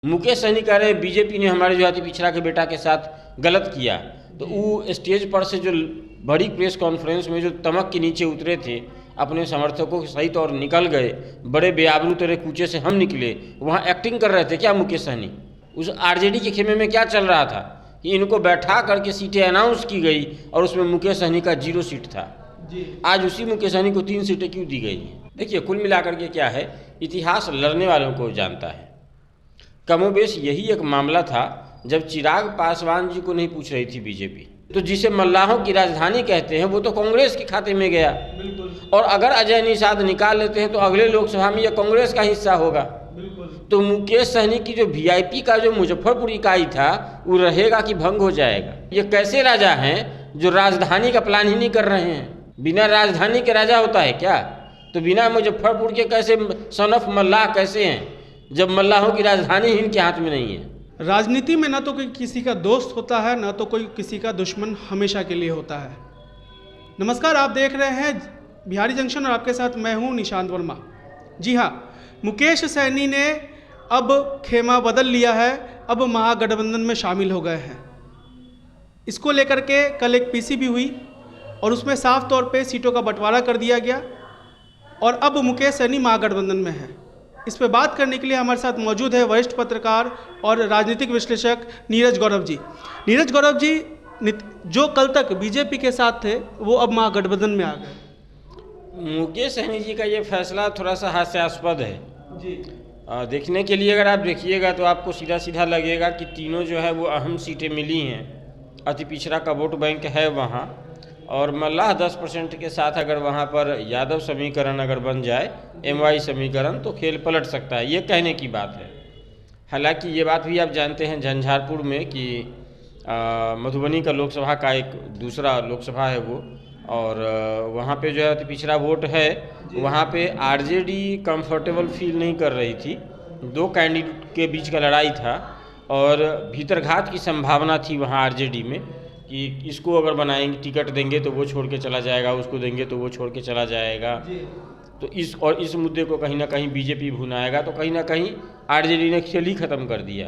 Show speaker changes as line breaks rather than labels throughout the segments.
मुकेश सहनी कह रहे हैं बीजेपी ने हमारे जो अति पिछड़ा के बेटा के साथ गलत किया, तो वो स्टेज पर से जो बड़ी प्रेस कॉन्फ्रेंस में जो तमक के नीचे उतरे थे, अपने समर्थकों के सहित और निकल गए, बड़े बेआबरू तरह कूचे से हम निकले, वहाँ एक्टिंग कर रहे थे क्या मुकेश सहनी? उस आरजेडी के खेमे में क्या चल रहा था कि इनको बैठा करके सीटें अनाउंस की गई और उसमें मुकेश सहनी का 0 सीट था। आज उसी मुकेश सहनी को 3 सीटें क्यों दी गई हैं? देखिए, कुल मिलाकर के क्या है, इतिहास लड़ने वालों को जानता है। कमोबेश यही एक मामला था जब चिराग पासवान जी को नहीं पूछ रही थी बीजेपी, तो जिसे मल्लाहों की राजधानी कहते हैं वो तो कांग्रेस के खाते में गया। और अगर अजय निषाद निकाल लेते हैं तो अगले लोकसभा में यह कांग्रेस का हिस्सा होगा। तो मुकेश सहनी की जो वीआईपी का जो मुजफ्फरपुर इकाई था वो रहेगा कि भंग हो जाएगा? ये कैसे राजा हैं जो राजधानी का प्लान ही नहीं कर रहे हैं? बिना राजधानी के राजा होता है क्या? तो बिना मुजफ्फरपुर के कैसे सन ऑफ मल्लाह कैसे हैं जब मल्लाहों की राजधानी ही इनके हाथ में नहीं है?
राजनीति में ना तो कोई किसी का दोस्त होता है, ना तो कोई किसी का दुश्मन हमेशा के लिए होता है। नमस्कार, आप देख रहे हैं बिहारी जंक्शन और आपके साथ मैं हूं निशांत वर्मा। जी हां, मुकेश सहनी ने अब खेमा बदल लिया है, अब महागठबंधन में शामिल हो गए हैं। इसको लेकर के कल एक पीसी भी हुई और उसमें साफ तौर पे सीटों का बंटवारा कर दिया गया और अब मुकेश सहनी महागठबंधन में है। इस पर बात करने के लिए हमारे साथ मौजूद है वरिष्ठ पत्रकार और राजनीतिक विश्लेषक नीरज गौरव जी। नीरज गौरव जी, जो कल तक बीजेपी के साथ थे वो अब महागठबंधन में आ गए।
मुकेश सहनी जी का ये फैसला थोड़ा सा हास्यास्पद है
जी।
देखने के लिए अगर आप देखिएगा तो आपको सीधा सीधा लगेगा कि तीनों जो है वो अहम सीटें मिली हैं, अति पिछड़ा का वोट बैंक है वहाँ, और मल्लाह 10% के साथ अगर वहाँ पर यादव समीकरण अगर बन जाए, एमवाई समीकरण, तो खेल पलट सकता है। ये कहने की बात है। हालांकि ये बात भी आप जानते हैं झंझारपुर में कि मधुबनी का लोकसभा का एक दूसरा लोकसभा है वो, और वहाँ पे जो है अति पिछड़ा वोट है, वहाँ पे आरजेडी कंफर्टेबल फील नहीं कर रही थी। 2 कैंडिडेट के बीच का लड़ाई था और भीतरघात की संभावना थी वहाँ आरजेडी में कि इसको अगर बनाएंगे, टिकट देंगे तो वो छोड़ के चला जाएगा, उसको देंगे तो वो छोड़ के चला जाएगा। तो इस मुद्दे को कहीं ना कहीं बीजेपी भुनाएगा, तो कहीं ना कहीं आरजेडी ने खेल ही ख़त्म कर दिया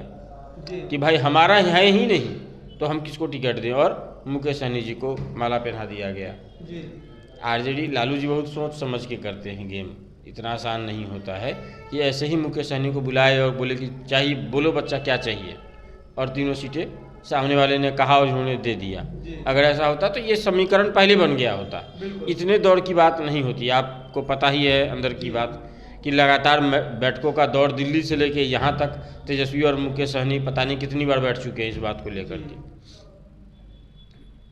कि भाई हमारा है ही नहीं तो हम किसको टिकट दें, और मुकेश सहनी जी को माला पहना दिया गया। आरजेडी, लालू जी बहुत सोच समझ के करते हैं गेम, इतना आसान नहीं होता है कि ऐसे ही मुकेश सहनी को बुलाए और बोले कि चाहिए, बोलो बच्चा क्या चाहिए, और तीनों सीटें सामने वाले ने कहा और उन्होंने दे दिया। अगर ऐसा होता तो ये समीकरण पहले बन गया होता। इतने दौर की बात नहीं होती। आपको पता ही है अंदर की बात कि लगातार बैठकों का दौर दिल्ली से लेके यहाँ तक तेजस्वी और मुकेश सहनी पता नहीं कितनी बार बैठ चुके हैं इस बात को लेकर के।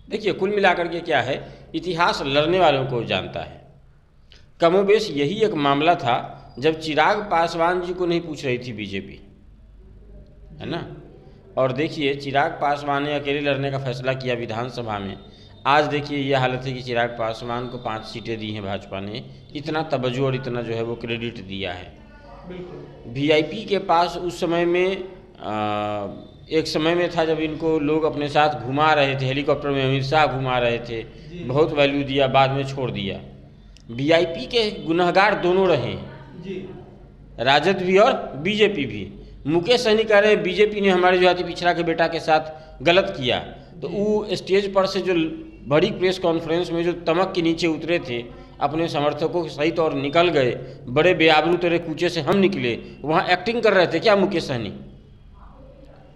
देखिए, कुल मिलाकर के क्या है, इतिहास लड़ने वालों को जानता है। कमोबेश यही एक मामला था जब चिराग पासवान जी को नहीं पूछ रही थी बीजेपी, है ना। और देखिए, चिराग पासवान ने अकेले लड़ने का फैसला किया विधानसभा में। आज देखिए ये हालत है कि चिराग पासवान को 5 सीटें दी हैं भाजपा ने। इतना तवज्जो और इतना जो है वो क्रेडिट दिया है। वीआईपी के पास उस समय में एक समय में था जब इनको लोग अपने साथ घुमा रहे थे, हेलीकॉप्टर में अमित शाह घुमा रहे थे, बहुत वैल्यू दिया, बाद में छोड़ दिया। वीआईपी के गुनहगार दोनों रहे, राजद भी और बीजेपी भी। मुकेश सहनी कह रहे हैं बीजेपी ने हमारे जो अति पिछड़ा के बेटा के साथ गलत किया, तो वो स्टेज पर से जो बड़ी प्रेस कॉन्फ्रेंस में जो तमक के नीचे उतरे थे, अपने समर्थकों के सहित और निकल गए, बड़े बेआबरू तरह कूचे से हम निकले, वहाँ एक्टिंग कर रहे थे क्या मुकेश सहनी?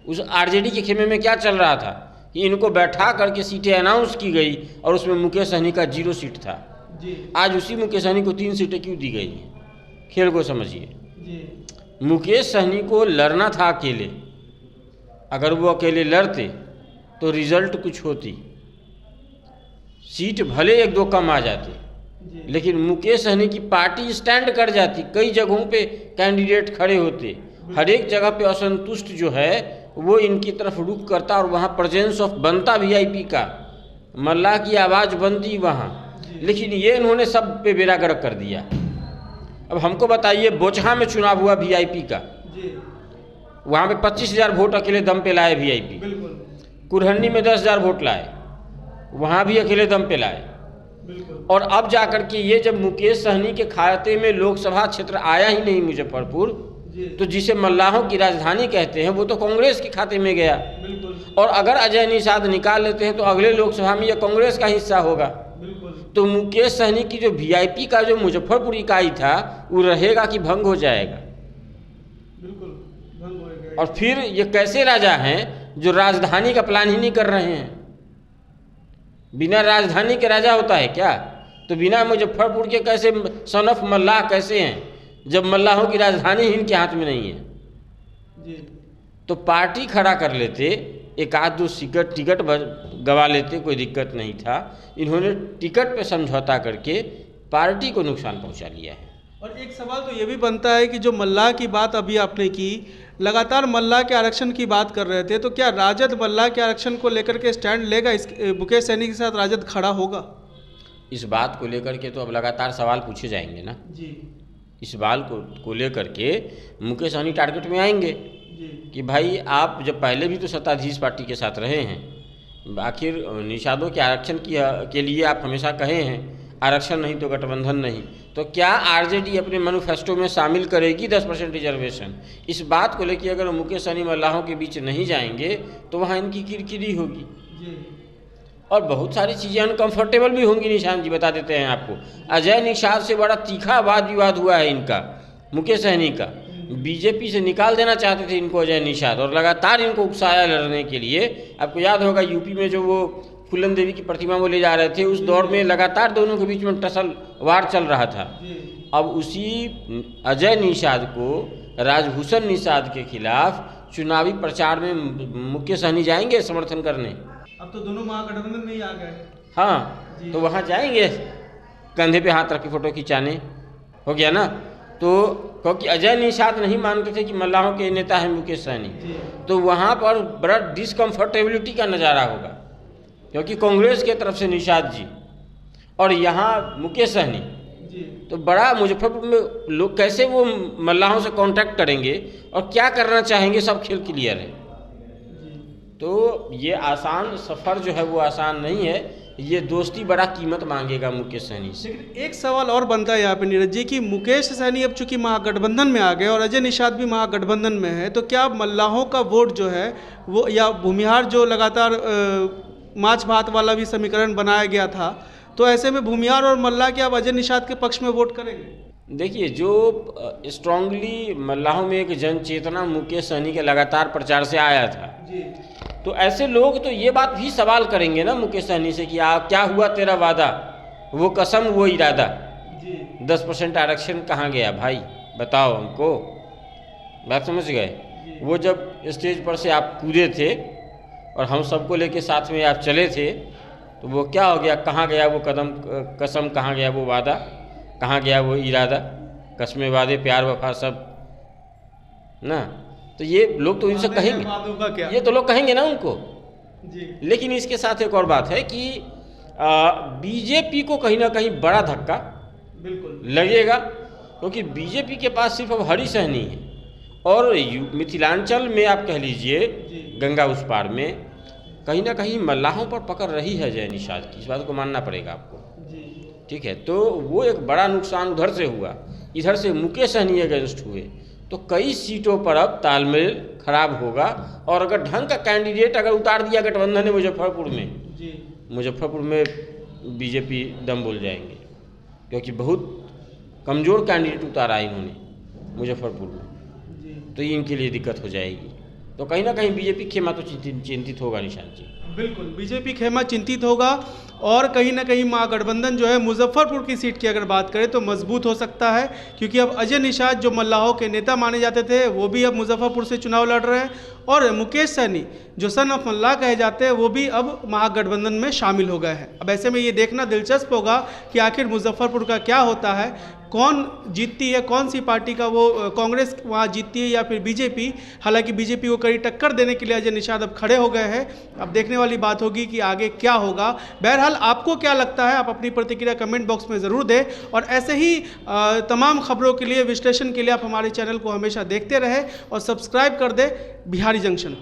उस आरजेडी के खेमे में क्या चल रहा था कि इनको बैठा करके सीटें अनाउंस की गई और उसमें मुकेश सहनी का 0 सीट था। आज उसी मुकेश सहनी को 3 सीटें क्यों दी गई हैं? खेल को समझिए। मुकेश सहनी को लड़ना था अकेले। अगर वो अकेले लड़ते तो रिजल्ट कुछ होती, सीट भले 1-2 कम आ जाती, लेकिन मुकेश सहनी की पार्टी स्टैंड कर जाती। कई जगहों पे कैंडिडेट खड़े होते, हर एक जगह पे असंतुष्ट जो है वो इनकी तरफ रुख करता और वहाँ प्रेजेंस ऑफ बनता वीआईपी का, मल्लाह की आवाज़ बनती वहाँ। लेकिन ये इन्होंने सब पे बेड़ा गर्क कर दिया। अब हमको बताइए, बोचहा में चुनाव हुआ वीआईपी का, वहाँ पे 25,000 वोट अकेले दम पे लाए वीआईपी। कुरहनी में 10,000 वोट लाए, वहाँ भी अकेले दम पे लाए। और अब जाकर के ये जब मुकेश सहनी के खाते में लोकसभा क्षेत्र आया ही नहीं मुजफ्फरपुर, तो जिसे मल्लाहों की राजधानी कहते हैं वो तो कांग्रेस के खाते में गया।
बिल्कुल।
और अगर अजय निषाद निकाल लेते हैं तो अगले लोकसभा में यह कांग्रेस का हिस्सा होगा।
बिल्कुल।
तो मुकेश सहनी की जो वीआईपी का जो मुजफ्फरपुर इकाई था वो रहेगा कि भंग हो जाएगा?
बिल्कुल भंग होएगा।
और फिर ये कैसे राजा हैं जो राजधानी का प्लान ही नहीं कर रहे हैं? बिना राजधानी के राजा होता है क्या? तो बिना मुजफ्फरपुर के कैसे सन ऑफ मल्लाह कैसे हैं जब मल्लाहों की राजधानी ही इनके हाथ में नहीं है?
जी।
तो पार्टी खड़ा कर लेते, एक आध दो टिकट गवा लेते, कोई दिक्कत नहीं था। इन्होंने टिकट पे समझौता करके पार्टी को नुकसान पहुंचा लिया है।
और एक सवाल तो ये भी बनता है कि जो मल्लाह की बात अभी आपने की, लगातार मल्लाह के आरक्षण की बात कर रहे थे, तो क्या राजद मल्लाह के आरक्षण को लेकर के स्टैंड लेगा? इस मुकेश सहनी के साथ राजद खड़ा होगा?
इस बात को लेकर के तो अब लगातार सवाल पूछे जाएंगे ना
जी।
इस बात को लेकर के मुकेश सहनी टारगेट में आएंगे
जी।
कि भाई आप जब पहले भी तो सत्ताधीश पार्टी के साथ रहे हैं, आखिर निषादों के आरक्षण के लिए आप हमेशा कहे हैं आरक्षण नहीं तो गठबंधन नहीं, तो क्या आरजेडी अपने मैनिफेस्टो में शामिल करेगी 10% रिजर्वेशन? इस बात को लेकर अगर मुकेश सहनी मल्लाहों के बीच नहीं जाएंगे तो वहाँ इनकी किरकिरी होगी
जी।
और बहुत सारी चीज़ें अनकंफर्टेबल भी होंगी। निशान जी बता देते हैं आपको, अजय निषाद से बड़ा तीखा वाद विवाद हुआ है इनका, मुकेश सहनी का। बीजेपी से निकाल देना चाहते थे इनको अजय निषाद और लगातार इनको उकसाया लड़ने के लिए। आपको याद होगा यूपी में जो वो फूलन देवी की प्रतिमा वो ले जा रहे थे, उस दौर में लगातार दोनों के बीच में टसल वार चल रहा था। अब उसी अजय निषाद को राजभूषण निषाद के खिलाफ चुनावी प्रचार में मुकेश सहनी जाएंगे समर्थन करने।
अब तो दोनों महागठबंधन में ही आ गए।
हाँ, तो वहाँ जाएंगे कंधे पे हाथ रख के फोटो खिंचाने, हो गया ना। तो क्योंकि अजय निषाद नहीं मानते थे कि मल्लाहों के नेता हैं मुकेश सहनी, तो वहाँ पर बड़ा डिसकम्फर्टेबिलिटी का नज़ारा होगा, क्योंकि कांग्रेस के तरफ से निषाद जी और यहाँ मुकेश सहनी, तो बड़ा मुजफ्फरपुर में लोग कैसे वो मल्लाहों से कांटेक्ट करेंगे और क्या करना चाहेंगे, सब खेल क्लियर है। तो ये आसान सफ़र जो है वो आसान नहीं है, ये दोस्ती बड़ा कीमत मांगेगा मुकेश सहनी से।
लेकिन एक सवाल और बनता है यहाँ पे नीरज जी कि मुकेश सहनी अब चूंकि महागठबंधन में आ गए और अजय निषाद भी महागठबंधन में है, तो क्या मल्लाहों का वोट जो है वो, या भूमिहार जो लगातार माछ भात वाला भी समीकरण बनाया गया था, तो ऐसे में भूमिहार और मल्लाह क्या अब अजय निषाद के पक्ष में वोट करेंगे?
देखिए, जो स्ट्रांगली मल्लाहों में एक जन चेतना मुकेश सहनी के लगातार प्रचार से आया था
जी,
तो ऐसे लोग तो ये बात भी सवाल करेंगे ना मुकेश सहनी से कि क्या हुआ तेरा वादा, वो कसम वो इरादा, 10% आरक्षण कहाँ गया भाई, बताओ हमको। बात समझ गए? वो जब स्टेज पर से आप कूदे थे और हम सबको लेके साथ में आप चले थे, तो वो क्या हो गया, कहाँ गया वो कसम, कहाँ गया वो वादा, कहाँ गया वो इरादा, कस्में वादे प्यार वफा सब ना। तो ये लोग तो इनसे कहेंगे, ये तो लोग कहेंगे ना उनको
जी।
लेकिन इसके साथ एक और बात है कि बीजेपी को कहीं ना कहीं बड़ा धक्का
बिल्कुल
लगेगा, क्योंकि बीजेपी के पास सिर्फ अब हरी सहनी है और मिथिलांचल में आप कह लीजिए गंगा उस पार में कहीं ना कहीं मल्लाहों पर पकड़ रही है अजय निषाद की, इस बात को मानना पड़ेगा आपको। ठीक है, तो वो एक बड़ा नुकसान उधर से हुआ, इधर से मुकेश सहनी अगेंस्ट हुए, तो कई सीटों पर अब तालमेल खराब होगा। और अगर ढंग का कैंडिडेट अगर उतार दिया गठबंधन ने मुजफ्फरपुर में बीजेपी दम बोल जाएंगे, क्योंकि बहुत कमज़ोर कैंडिडेट उतारा इन्होंने मुजफ्फरपुर में, तो ये इनके लिए दिक्कत हो जाएगी। तो कहीं ना कहीं बीजेपी खेमा तो चिंतित होगा निशान जी।
बिल्कुल, बीजेपी खेमा चिंतित होगा और कहीं ना कहीं महागठबंधन जो है मुजफ्फरपुर की सीट की अगर बात करें तो मजबूत हो सकता है, क्योंकि अब अजय निषाद जो मल्लाहों के नेता माने जाते थे वो भी अब मुजफ्फरपुर से चुनाव लड़ रहे हैं और मुकेश सहनी जो सन ऑफ मल्लाह कहे जाते हैं वो भी अब महागठबंधन में शामिल हो गए हैं। अब ऐसे में ये देखना दिलचस्प होगा कि आखिर मुजफ्फरपुर का क्या होता है, कौन जीतती है, कौन सी पार्टी का वो कांग्रेस वहाँ जीतती है या फिर बीजेपी। हालांकि बीजेपी को कड़ी टक्कर देने के लिए अजय निषाद अब खड़े हो गए हैं। अब देखने वाली बात होगी कि आगे क्या होगा। बहरहाल आपको क्या लगता है, आप अपनी प्रतिक्रिया कमेंट बॉक्स में ज़रूर दें और ऐसे ही तमाम खबरों के लिए, विश्लेषण के लिए आप हमारे चैनल को हमेशा देखते रहें और सब्सक्राइब कर दें बिहारी जंक्शन।